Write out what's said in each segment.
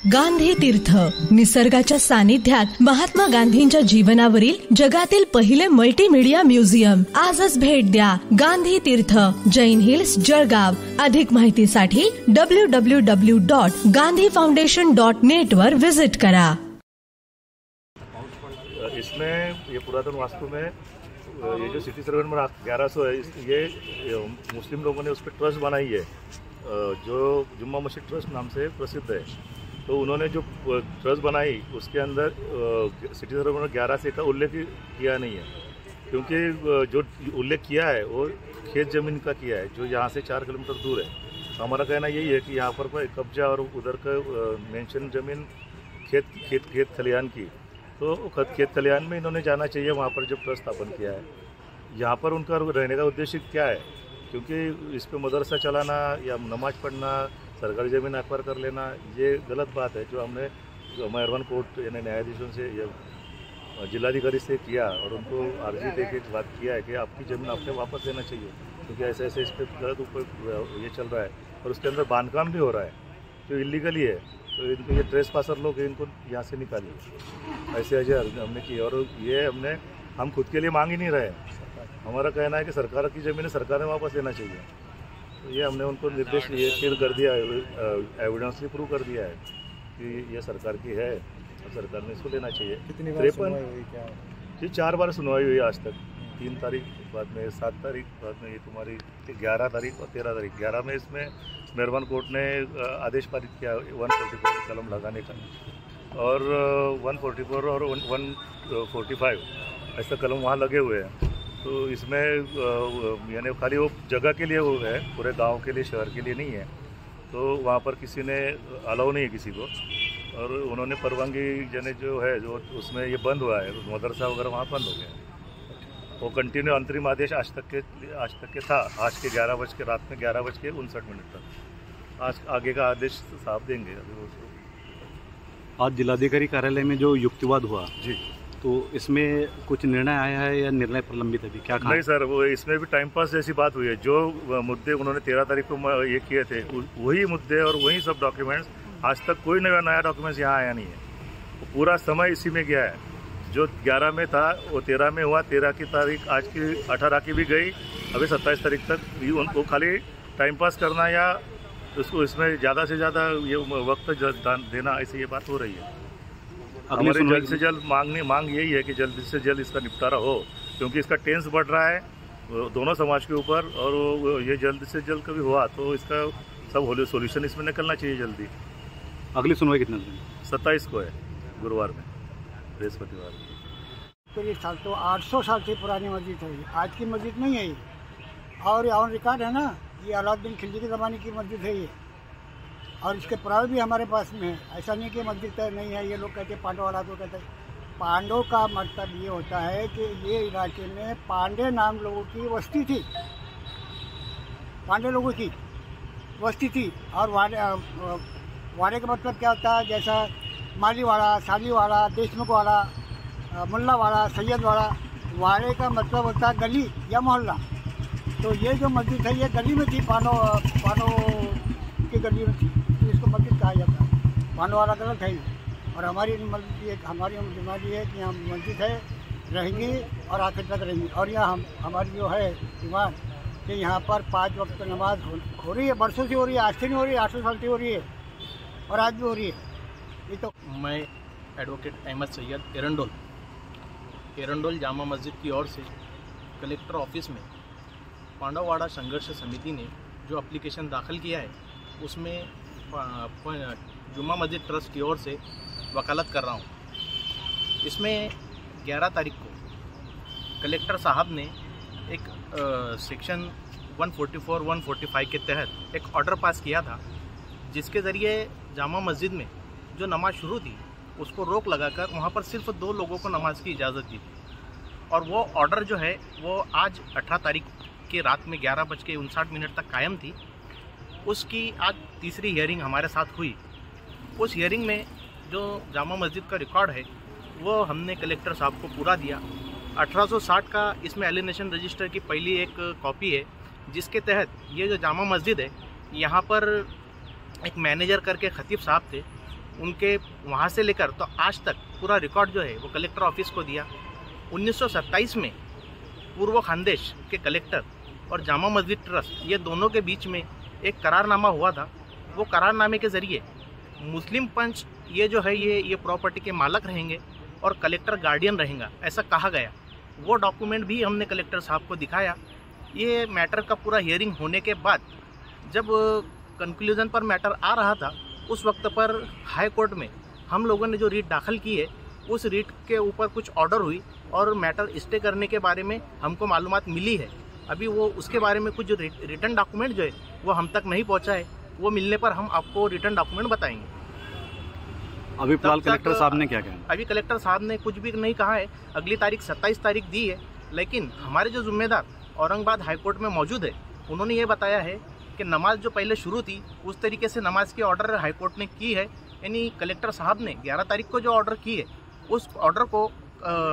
गांधी तीर्थ, निसर्गाच्या सानिध्यात महात्मा गांधींच्या जीवनावरील जगातील पहिले मल्टीमीडिया म्युझियम. आजच भेट द्या. गांधी तीर्थ, जैन हिल्स, जळगाव. अधिक माहितीसाठी www.gandhifoundation.net वर विजिट करा. इसमें ये पुरातन वास्तु में ये जो सिटी सर्वे नंबर 1100 है, ये मुस्लिम लोगों ने उस पर ट्रस्ट बनाई है जो जुम्मा मस्जिद ट्रस्ट नाम से प्रसिद्ध है. तो उन्होंने जो ट्रस्ट बनाई उसके अंदर सिटी सर्वे नंबर 11 से का उल्लेख किया नहीं है, क्योंकि जो उल्लेख किया है वो खेत ज़मीन का किया है जो यहाँ से 4 किलोमीटर दूर है. तो हमारा कहना यही है कि यहाँ पर कब्जा और उधर का मेंशन ज़मीन खेत खलिहान की, तो खेत खलिहान में इन्होंने जाना चाहिए. वहाँ पर जब ट्रस्ट स्थापन किया है, यहाँ पर उनका रहने का उद्देश्य क्या है? क्योंकि इस पे मदरसा चलाना या नमाज पढ़ना, सरकारी ज़मीन एक्वायर कर लेना, ये गलत बात है. जो हमने मेहरबान कोर्ट यानी न्यायाधीशों से या जिलाधिकारी से किया और उनको अर्जी दे के बात किया है कि आपकी ज़मीन आपने वापस लेना चाहिए, क्योंकि ऐसे ऐसे इस पर गलत ऊपर ये चल रहा है और उसके अंदर बांधकाम भी हो रहा है जो इलीगली है. तो इनको ये ट्रेस पासर लोग इनको यहाँ से निकालिए. ऐसे हमने की और ये हम खुद के लिए मांग ही नहीं रहे. हमारा कहना है कि सरकार की ज़मीन सरकार ने वापस लेना चाहिए. तो ये हमने उनको निर्देश दिए, फिर कर दिया, एविडेंस भी प्रूव कर दिया है कि ये सरकार की है और सरकार ने इसको लेना चाहिए. 4 बार सुनवाई हुई आज तक. 3 तारीख बाद में, 7 तारीख बाद में, ये तुम्हारी 11 तारीख और 13 तारीख. 11 में इसमें मेहरबान कोर्ट ने आदेश पारित किया 144 कलम लगाने का, और 144 और 145 ऐसा कलम वहाँ लगे हुए हैं. तो इसमें यानी खाली वो जगह के लिए वो है, पूरे गांव के लिए, शहर के लिए नहीं है. तो वहाँ पर किसी ने अलाउ नहीं है किसी को, और उन्होंने परवानगी यानी जो है जो उसमें ये बंद हुआ है. मदरसा वगैरह वहाँ बंद हो गया. वो कंटिन्यू अंतरिम आदेश आज तक के था. आज के 11 बज के रात में 11:59 तक. आज आगे का आदेश साफ देंगे. आज जिलाधिकारी कार्यालय में जो युक्तिवाद हुआ जी, तो इसमें कुछ निर्णय आया है या निर्णय प्रलंबित है? क्या कहा? नहीं सर, वो इसमें भी टाइम पास जैसी बात हुई है. जो मुद्दे उन्होंने 13 तारीख को ये किए थे, वही मुद्दे और वही सब डॉक्यूमेंट्स. आज तक कोई नया डॉक्यूमेंट्स यहाँ आया नहीं है. वो पूरा समय इसी में गया है. जो 11 में था वो 13 में हुआ. 13 की तारीख आज की 18 की भी गई. अभी 27 तारीख तक उनको खाली टाइम पास करना या उसको इसमें ज़्यादा से ज़्यादा ये वक्त देना, ऐसी ये बात हो रही है. हमारी जल्द से जल्द मांग यही है कि जल्द से जल्द इसका निपटारा हो, क्योंकि इसका टेंस बढ़ रहा है दोनों समाज के ऊपर, और ये जल्द से जल्द कभी हुआ तो इसका सब सोल्यूशन इसमें निकलना चाहिए जल्दी. अगली सुनवाई कितने दिन? 27 को है, गुरुवार में, बृहस्पतिवार. तो ये साल तो 800 साल से पुरानी मस्जिद है. आज की मस्जिद नहीं है ये. और ऑन रिकॉर्ड है ना, ये अलाउद्दीन खिलजी के ज़माने की मस्जिद है ये. और इसके पुरावे भी हमारे पास में है. ऐसा नहीं कि मस्जिद नहीं है. ये लोग कहते हैं पांडवाड़ा, तो कहते हैं पांडव का मतलब ये होता है कि ये इलाके में पांडे नाम लोगों की बस्ती थी. पांडे लोगों की बस्ती थी. और वाड़े का मतलब क्या होता है? जैसा मालीवाड़ा, सालीवाड़ा, देशमुखवाड़ा, मुल्लावाड़ा, सैयदवाड़ा. वाड़े का मतलब होता है गली या मोहल्ला. तो ये जो मस्जिद है ये गली में थी, पांडव की गली में थी, तो इसको मस्जिद कहा जाता है. पांडवाड़ा गलत है. और हमारी मस्जिद हमारी जिम्मेदारी है कि हम मस्जिद है, रहेंगे और आखिर तक रहेंगे. और यहाँ हमारी जो है ईमान कि यहाँ पर 5 वक्त नमाज हो रही है. बरसों से हो रही है, आज से नहीं हो रही है, 800 साल से हो रही है और आज भी हो रही है. ये तो मैं एडवोकेट अहमद सैयद एरंडोल जामा मस्जिद की ओर से कलेक्टर ऑफिस में पांडववाड़ा संघर्ष समिति ने जो एप्लीकेशन दाखिल किया है उसमें जुम्मा मस्जिद ट्रस्ट की ओर से वकालत कर रहा हूँ. इसमें 11 तारीख को कलेक्टर साहब ने एक सेक्शन 144-145 के तहत एक ऑर्डर पास किया था, जिसके ज़रिए जामा मस्जिद में जो नमाज शुरू थी उसको रोक लगाकर वहाँ पर सिर्फ 2 लोगों को नमाज की इजाज़त दी थी. और वो ऑर्डर जो है वो आज 18 तारीख की रात में 11:59 तक कायम थी. उसकी आज तीसरी हियरिंग हमारे साथ हुई. उस हियरिंग में जो जामा मस्जिद का रिकॉर्ड है वो हमने कलेक्टर साहब को पूरा दिया. 1860 का इसमें एलिनेशन रजिस्टर की पहली एक कॉपी है, जिसके तहत ये जो जामा मस्जिद है यहाँ पर एक मैनेजर करके खतीब साहब थे, उनके वहाँ से लेकर तो आज तक पूरा रिकॉर्ड जो है वो कलेक्टर ऑफिस को दिया। 1927 में पूर्व खानदेश के कलेक्टर और जामा मस्जिद ट्रस्ट ये दोनों के बीच में एक करारनामा हुआ था। वो करारनामे के ज़रिए मुस्लिम पंच ये जो है ये प्रॉपर्टी के मालक रहेंगे और कलेक्टर गार्डियन रहेगा, ऐसा कहा गया। वो डॉक्यूमेंट भी हमने कलेक्टर साहब को दिखाया। ये मैटर का पूरा हियरिंग होने के बाद जब कंक्लूजन पर मैटर आ रहा था, उस वक्त पर हाई कोर्ट में हम लोगों ने जो रीट दाखिल की है, उस रीट के ऊपर कुछ ऑर्डर हुई और मैटर स्टे करने के बारे में हमको मालूमात मिली है। अभी वो उसके बारे में कुछ जो रिटर्न डॉक्यूमेंट जो है वो हम तक नहीं पहुंचा है। वो मिलने पर हम आपको रिटर्न डॉक्यूमेंट बताएंगे। अभी फिलहाल कलेक्टर साहब ने क्या कहा? अभी कलेक्टर साहब ने कुछ भी नहीं कहा है। अगली तारीख 27 तारीख दी है, लेकिन हमारे जो जिम्मेदार औरंगाबाद हाईकोर्ट में मौजूद है, उन्होंने ये बताया है कि नमाज जो पहले शुरू थी उस तरीके से नमाज की ऑर्डर हाईकोर्ट ने की है। यानी कलेक्टर साहब ने 11 तारीख को जो ऑर्डर की है, उस ऑर्डर को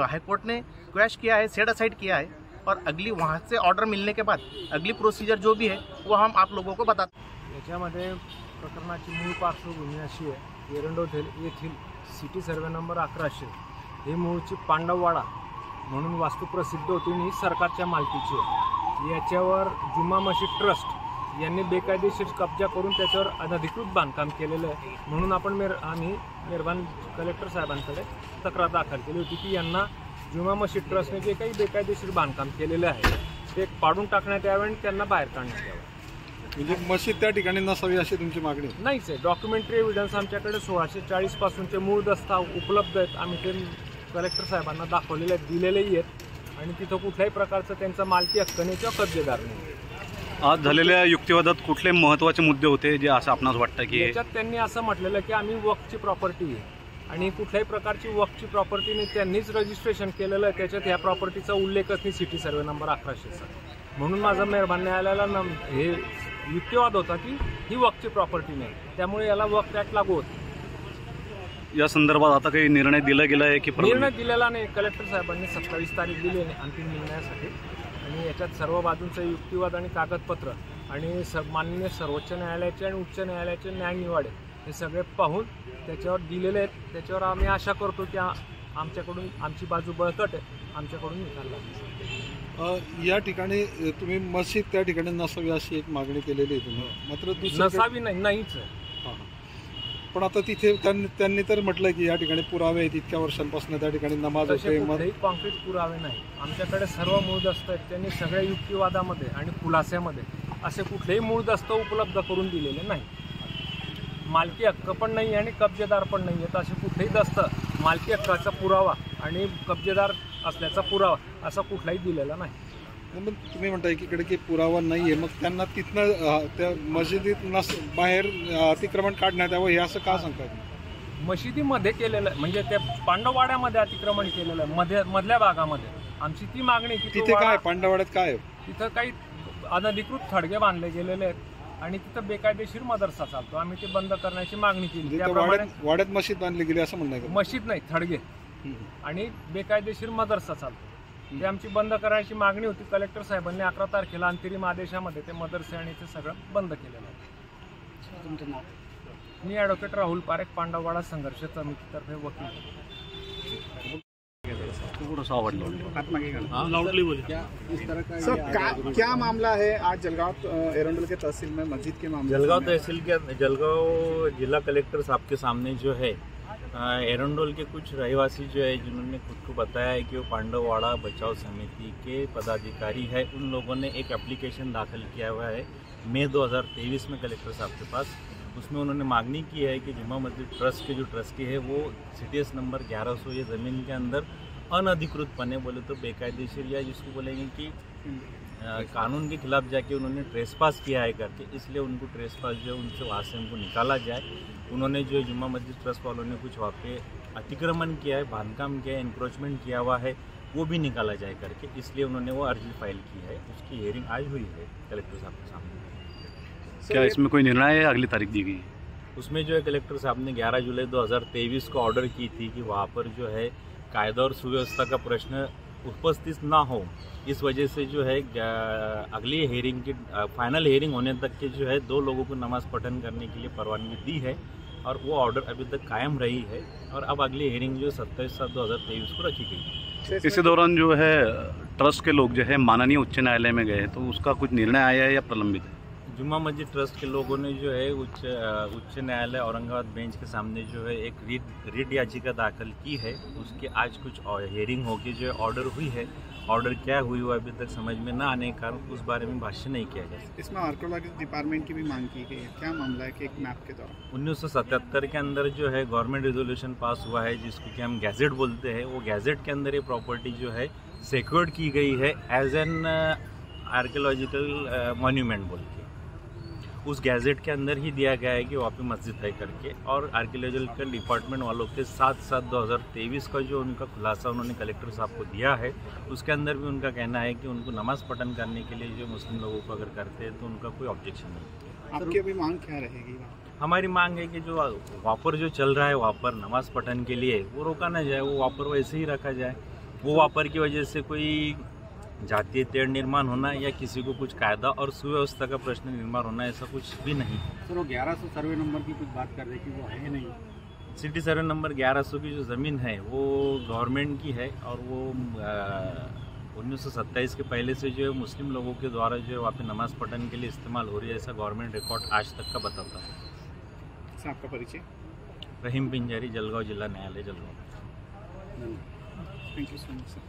हाईकोर्ट ने क्वैश किया है, सेट असाइड किया है। और अगली वहाँ से ऑर्डर मिलने के बाद अगली प्रोसिजर जो भी है वो हम आप लोगों को बताते हैं। याच्यामध्ये प्रकरणाची मूळ पार्श्वभूमी अशी आहे, एरंडोल येथील सिटी सर्वे नंबर 1100 हे मूळची पांडववाडा म्हणून वास्तू प्रसिद्ध होती आणि ही सरकारच्या मालकीची आहे। याच्यावर जुम्मा मशीद ट्रस्ट यांनी बेकायदेशीर कब्जा करून त्याच्यावर अनधिकृत बांधकाम केलेलं आहे। म्हणून आम्ही मेहरबान कलेक्टर साहेबांकडे तक्रार दाखल केली होती की यांना जुम्मा मशीद ट्रस्टने जे काही बेकायदेशीर बांधकाम केलेलं आहे ते पाडून टाकण्यात यावे आणि त्यांना बाहेर काढण्यात यावं। म्हणजे मशीद त्या ठिकाणी नसावी अशी तुमची मागणी? नाहीच आहे। डॉक्युमेंटरी एव्हिडन्स आमच्याकडे 1640 पासूनचे मूळ दस्ताव उपलब्ध आहेत। आम्ही ते कलेक्टर साहेबांना दाखवलेले आहेत, दिलेलेही आहेत आणि तिथं कुठल्याही प्रकारचं त्यांचा मालकी हक्क नाही किंवा कब्जेदार नाही। आज झालेल्या युक्तिवादात कुठले महत्त्वाचे मुद्दे होते जे असं आपणास वाटतं की याच्यात त्यांनी असं म्हटलेलं की आम्ही वक्फची प्रॉपर्टी आहे आणि कुठल्याही प्रकारची वक्फची प्रॉपर्टीने त्यांनीच रजिस्ट्रेशन केलेलं आहे, त्याच्यात ह्या प्रॉपर्टीचा उल्लेखच नाही सिटी सर्वे नंबर 1100चा। म्हणून माझा मेहरबान न्यायालयाला हे युक्तिवाद होता की ही वक्फची प्रॉपर्टी नाही, त्यामुळे याला वक्फ ॲक्ट लागू होतं। या संदर्भात आता काही निर्णय दिला गेला आहे की निर्णय दिलेला नाही। कलेक्टर साहेबांनी 27 तारीख दिली आहे अंतिम निर्णयासाठी आणि याच्यात सर्व बाजूंचा युक्तिवाद आणि कागदपत्र आणि माननीय सर्वोच्च न्यायालयाचे आणि उच्च न्यायालयाचे न्यायनिवाडे हे सगळे पाहून त्याच्यावर दिलेले आहेत। त्याच्यावर आम्ही आशा करतो की आमच्याकडून आमची बाजू बळकट आहे, आमच्याकडून निकाल लागेल। या ठिकाणी तुम्ही मशीद त्या ठिकाणी नसावी अशी एक मागणी केलेली आहे तुम्ही, मात्र नसावी नाहीच आहे। पण आता तिथे त्यांनी तर म्हटलं की या ठिकाणी पुरावे आहेत, इतक्या वर्षांपासून त्या ठिकाणी नमाज होते। कुठलेही कॉन्क्रीट पुरावे नाही आमच्याकडे, सर्व मूळ दस्त आहेत। त्यांनी सगळ्या युक्तिवादामध्ये आणि खुलास्यामध्ये असे कुठलेही मूळ दस्त उपलब्ध करून दिलेले नाही। मालकी हक्क पण नाही आणि कब्जेदार पण नाही आहेत। असे कुठलेही दस्त मालकी हक्काचा पुरावा आणि कब्जेदार असल्याचा पुरावा असा कुठलाही दिलेला नाही। मग तुम्ही म्हणता एकीकडे की पुरावा नाही आहे, मग त्यांना तिथनं त्या मशिदीत बाहेर अतिक्रमण काढण्यात यावं हे असं का सांगतात? मशिदीमध्ये केलेलं आहे, म्हणजे त्या पांडववाड्यामध्ये अतिक्रमण केलेलं आहे मधल्या भागामध्ये। आमची ती मागणी की तिथे काय पांडववाड्यात काय आहे? तिथं काही अनधिकृत थडगे बांधले गेलेले आहेत आणि तिथं बेकायदेशीर मदरसा चालतो। आम्ही ते बंद करण्याची मागणी केली। वाड्यात मशीद बांधली गेली असं म्हणणं आहे? मशीद नाही, थडगे आणि बेकायदेशीर मदरसा चालतो, ते आमची बंद करायची मागणी होती। कलेक्टर साहेबांनी 11 तारखेला अंतरिम आदेशामध्ये ते मदरसे आणि ते सगळं बंद केलेलं आहे। तुमचं नाव? मी ॲडव्होकेट राहुल पारेख, पांडववाडा संघर्ष समितीतर्फे वकील। सर क्या मामला है आज जलगांव एरंडोल के तहसील में मस्जिद के मामले? जलगांव तहसील के जलगांव जिला कलेक्टर साहब के सामने जो है एरंडोल के कुछ रहवासी जो है जिन्होंने खुद को बताया है कि वो पांडववाड़ा बचाव समिति के पदाधिकारी है, उन लोगों ने एक एप्लीकेशन दाखिल किया हुआ है मई 2023 में कलेक्टर साहब के पास। उसमें उन्होंने मांगनी की है कि जुम्मा मस्जिद ट्रस्ट के जो ट्रस्टी है वो CTS नंबर 1100 ये ज़मीन के अंदर अनधिकृतपने बोले तो बेकायदेशीर या जिसको बोलेंगे कि कानून के खिलाफ जाके उन्होंने ट्रेसपास किया है करके, इसलिए उनको ट्रेसपास जो है उनसे वहाँ से उनको निकाला जाए। उन्होंने जो जुम्मा मस्जिद ट्रस्ट वालों ने कुछ वहाँ पे अतिक्रमण किया है, बांधकाम किया है, इंक्रोचमेंट किया हुआ है, वो भी निकाला जाए करके, इसलिए उन्होंने वो अर्जी फाइल की है। उसकी हियरिंग आज हुई है कलेक्टर साहब के सामने। क्या इसमें कोई निर्णय है? अगली तारीख दी गई है उसमें जो है कलेक्टर साहब ने 11 जुलाई 2023 को ऑर्डर की थी कि वहाँ पर जो है कायदा और सुव्यवस्था का प्रश्न उपस्थित ना हो, इस वजह से जो है अगली हियरिंग की फाइनल हियरिंग होने तक के जो है 2 लोगों को नमाज पठन करने के लिए परवानगी दी है। और वो ऑर्डर अभी तक कायम रही है और अब अगली हियरिंग जो 27/7/2023 को रखी गई। इसी दौरान जो है ट्रस्ट के लोग जो है माननीय उच्च न्यायालय में गए, तो उसका कुछ निर्णय आया है या प्रलंबित है? जुम्मा मस्जिद ट्रस्ट के लोगों ने जो है उच्च न्यायालय औरंगाबाद बेंच के सामने जो है एक रिट याचिका दाखिल की है। उसके आज कुछ हियरिंग होगी, जो ऑर्डर हुई है, ऑर्डर क्या हुई वो अभी तक समझ में ना आने के कारण उस बारे में भाष्य नहीं किया जा सकता। इसमें आर्कियोलॉजी डिपार्टमेंट की भी मांग की गई है, क्या मामला है कि एक मैप के दौरान 1977 के अंदर जो है गवर्नमेंट रेजोल्यूशन पास हुआ है, जिसको कि हम गैजेट बोलते हैं। वो गैजेट के अंदर ये प्रॉपर्टी जो है सिक्योर्ड की गई है एज एन आर्कियोलॉजिकल मॉन्यूमेंट बोल के। उस गैजेट के अंदर ही दिया गया है कि वहाँ पे मस्जिद है करके, और आर्कियोलॉजिकल डिपार्टमेंट वालों के 7/7/2023 का जो उनका खुलासा उन्होंने कलेक्टर साहब को दिया है, उसके अंदर भी उनका कहना है कि उनको नमाज पठन करने के लिए जो मुस्लिम लोगों को अगर करते हैं तो उनका कोई ऑब्जेक्शन नहीं। आपकी अभी मांग क्या रहेगी? हमारी मांग है कि जो वहाँ पर जो चल रहा है वहाँ पर नमाज पठन के लिए वो रोका ना जाए, वो वहाँ पर वैसे ही रखा जाए। वो वहाँ पर की वजह से कोई जातीय तेड़ निर्माण होना या किसी को कुछ कायदा और सुव्यवस्था का प्रश्न निर्माण होना, ऐसा कुछ भी नहीं। सर, वो 1100 सर्वे नंबर की कुछ बात कर रहे कि वो है नहीं। सिटी सर्वे नंबर 1100 की जो ज़मीन है वो गवर्नमेंट की है, और वो 1927 के पहले से जो है मुस्लिम लोगों के द्वारा जो है वहाँ पे नमाज पढ़ने के लिए इस्तेमाल हो रही है, ऐसा गवर्नमेंट रिकॉर्ड आज तक का बताता है। सर, आपका परिचय? रहीम पिंजारी, जलगांव जिला न्यायालय, Jalgaon. Thank you so much sir.